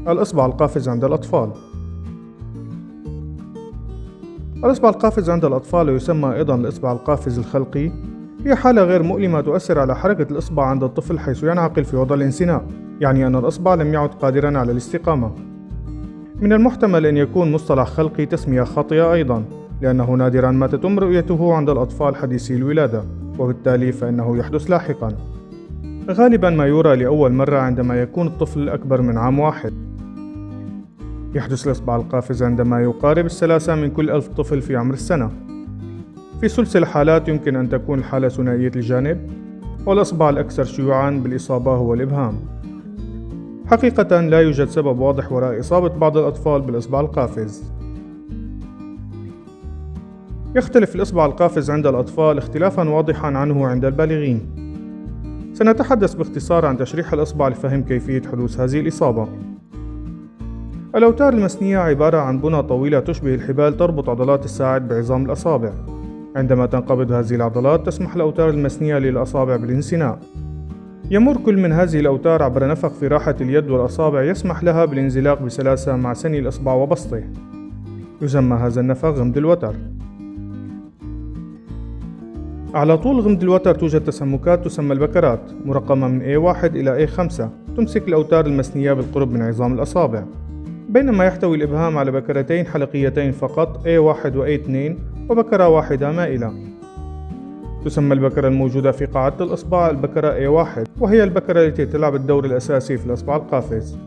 الإصبع القافز عند الأطفال. الإصبع القافز عند الأطفال، ويسمى أيضاً الإصبع القافز الخلقي، هي حالة غير مؤلمة تؤثر على حركة الإصبع عند الطفل حيث ينعقل في وضع الانثناء، يعني أن الإصبع لم يعد قادراً على الاستقامة. من المحتمل أن يكون مصطلح خلقي تسمية خاطئة أيضاً، لأنه نادراً ما تتم رؤيته عند الأطفال حديثي الولادة، وبالتالي فإنه يحدث لاحقاً. غالباً ما يرى لأول مرة عندما يكون الطفل أكبر من عام واحد. يحدث الإصبع القافز عندما يقارب 3 من كل 1000 طفل في عمر السنة. في ثلث الحالات يمكن أن تكون الحالة ثنائية الجانب، والإصبع الأكثر شيوعاً بالإصابة هو الإبهام. حقيقة لا يوجد سبب واضح وراء إصابة بعض الأطفال بالإصبع القافز. يختلف الإصبع القافز عند الأطفال اختلافاً واضحاً عنه عند البالغين. سنتحدث باختصار عن تشريح الإصبع لفهم كيفية حدوث هذه الإصابة. الأوتار المسنية عبارة عن بنى طويلة تشبه الحبال تربط عضلات الساعد بعظام الأصابع. عندما تنقبض هذه العضلات تسمح الأوتار المسنية للأصابع بالانثناء. يمر كل من هذه الأوتار عبر نفق في راحة اليد والأصابع يسمح لها بالانزلاق بسلاسة مع ثني الإصبع وبسطه. يسمى هذا النفق غمد الوتر. على طول غمد الوتر توجد تسمكات تسمى البكرات، مرقمة من A1 إلى A5، تمسك الأوتار المسنية بالقرب من عظام الأصابع، بينما يحتوي الإبهام على بكرتين حلقيتين فقط A1 و A2 وبكرة واحدة مائلة. تسمى البكرة الموجودة في قاعدة الإصبع البكرة A1، وهي البكرة التي تلعب الدور الأساسي في الإصبع القافز.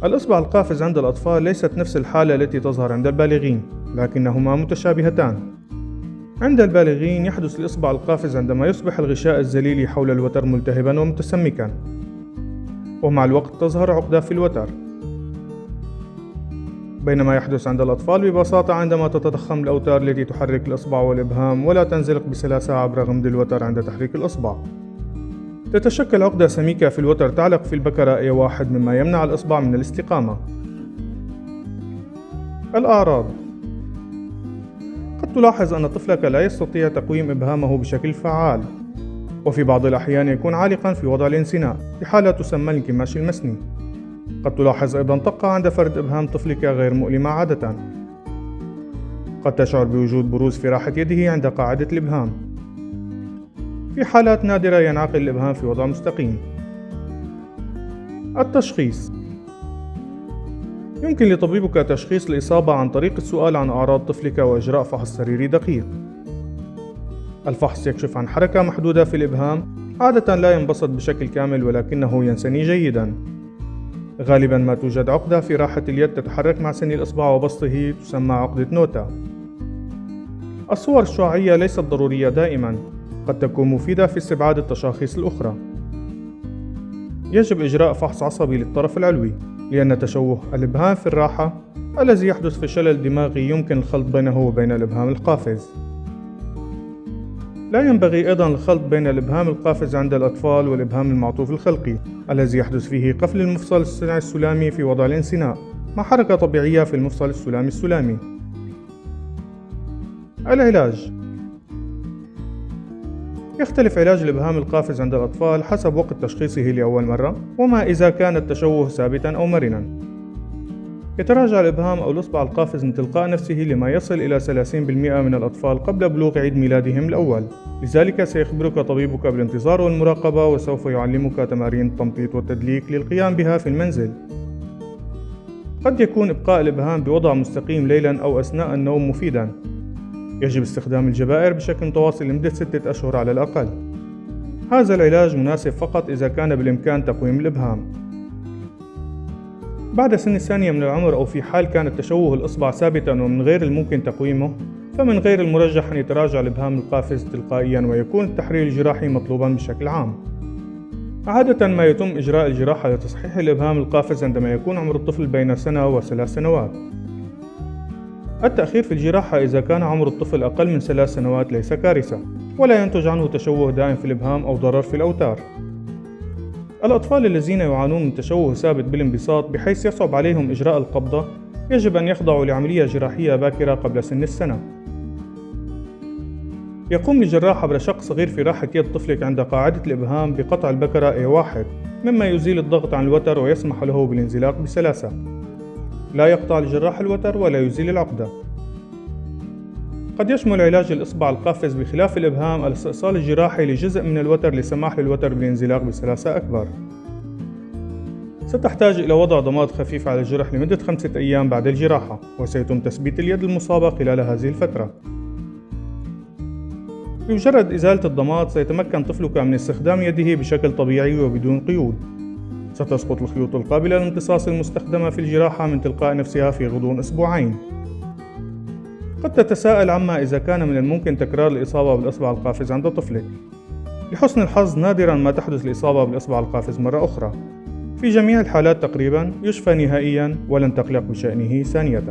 الإصبع القافز عند الأطفال ليست نفس الحالة التي تظهر عند البالغين، لكنهما متشابهتان. عند البالغين يحدث الإصبع القافز عندما يصبح الغشاء الزليلي حول الوتر ملتهبا ومتسمكا، ومع الوقت تظهر عقدة في الوتر. بينما يحدث عند الأطفال ببساطة عندما تتضخم الأوتار التي تحرك الإصبع والإبهام ولا تنزلق بسلاسة عبر غمد الوتر عند تحريك الإصبع. تتشكل عقدة سميكة في الوتر تعلق في البكرة A1 مما يمنع الإصبع من الاستقامة. الأعراض: قد تلاحظ أن طفلك لا يستطيع تقويم إبهامه بشكل فعال، وفي بعض الأحيان يكون عالقا في وضع الانثناء في حالة تسمى الانكماش المسني. قد تلاحظ أيضا طاقة عند فرد إبهام طفلك غير مؤلمة عادة. قد تشعر بوجود بروز في راحة يده عند قاعدة الإبهام. في حالات نادرة ينعقد الإبهام في وضع مستقيم. التشخيص: يمكن لطبيبك تشخيص الإصابة عن طريق السؤال عن أعراض طفلك وإجراء فحص سريري دقيق. الفحص يكشف عن حركة محدودة في الإبهام، عادة لا ينبسط بشكل كامل ولكنه ينثني جيدا. غالبا ما توجد عقدة في راحة اليد تتحرك مع ثني الإصبع وبسطه، تسمى عقدة نوتا. الصور الشعاعية ليست ضرورية دائما، قد تكون مفيدة في استبعاد التشاخيص الأخرى. يجب إجراء فحص عصبي للطرف العلوي، لأن تشوه الإبهام في الراحة الذي يحدث في الشلل الدماغي يمكن الخلط بينه وبين الإبهام القافز. لا ينبغي أيضا الخلط بين الإبهام القافز عند الأطفال والإبهام المعطوف الخلقي الذي يحدث فيه قفل المفصل الصناعي السلامي في وضع الانثناء مع حركة طبيعية في المفصل السلامي. العلاج: يختلف علاج الإبهام القافز عند الأطفال حسب وقت تشخيصه لأول مرة، وما إذا كان التشوه ثابتا أو مرنا. يتراجع الإبهام أو الإصبع القافز من تلقاء نفسه لما يصل إلى 30% من الأطفال قبل بلوغ عيد ميلادهم الأول، لذلك سيخبرك طبيبك بالانتظار والمراقبة، وسوف يعلمك تمارين التمطيط والتدليك للقيام بها في المنزل. قد يكون إبقاء الإبهام بوضع مستقيم ليلا أو أثناء النوم مفيدا. يجب استخدام الجبائر بشكل متواصل لمدة 6 أشهر على الأقل. هذا العلاج مناسب فقط إذا كان بالإمكان تقويم الإبهام. بعد سن الثانية من العمر أو في حال كان تشوه الإصبع ثابتا ومن غير الممكن تقويمه، فمن غير المرجح أن يتراجع الإبهام القافز تلقائيا ويكون التحرير الجراحي مطلوبا بشكل عام. عادة ما يتم إجراء الجراحة لتصحيح الإبهام القافز عندما يكون عمر الطفل بين 1 و3 سنوات. التأخير في الجراحة إذا كان عمر الطفل أقل من 3 سنوات ليس كارثة، ولا ينتج عنه تشوه دائم في الإبهام أو ضرر في الأوتار. الأطفال الذين يعانون من تشوه ثابت بالانبساط بحيث يصعب عليهم إجراء القبضة يجب أن يخضعوا لعملية جراحية باكرة قبل سن السنة. يقوم الجراح عبر شق صغير في راحة يد طفلك عند قاعدة الإبهام بقطع البكرة A1 مما يزيل الضغط عن الوتر ويسمح له بالانزلاق بسلاسة. لا يقطع الجراح الوتر ولا يزيل العقدة. قد يشمل علاج الإصبع القافز بخلاف الإبهام الاستئصال الجراحي لجزء من الوتر لسماح للوتر بالانزلاق بسلاسة أكبر. ستحتاج إلى وضع ضماد خفيف على الجرح لمدة 5 أيام بعد الجراحة، وسيتم تثبيت اليد المصابة خلال هذه الفترة. بمجرد إزالة الضماد سيتمكن طفلك من استخدام يده بشكل طبيعي وبدون قيود. ستسقط الخيوط القابلة للامتصاص المستخدمة في الجراحة من تلقاء نفسها في غضون أسبوعين. قد تتساءل عما إذا كان من الممكن تكرار الإصابة بالإصبع القافز عند طفلك. لحسن الحظ نادرا ما تحدث الإصابة بالإصبع القافز مرة أخرى. في جميع الحالات تقريبا يشفى نهائيا ولن تقلق بشأنه ثانية.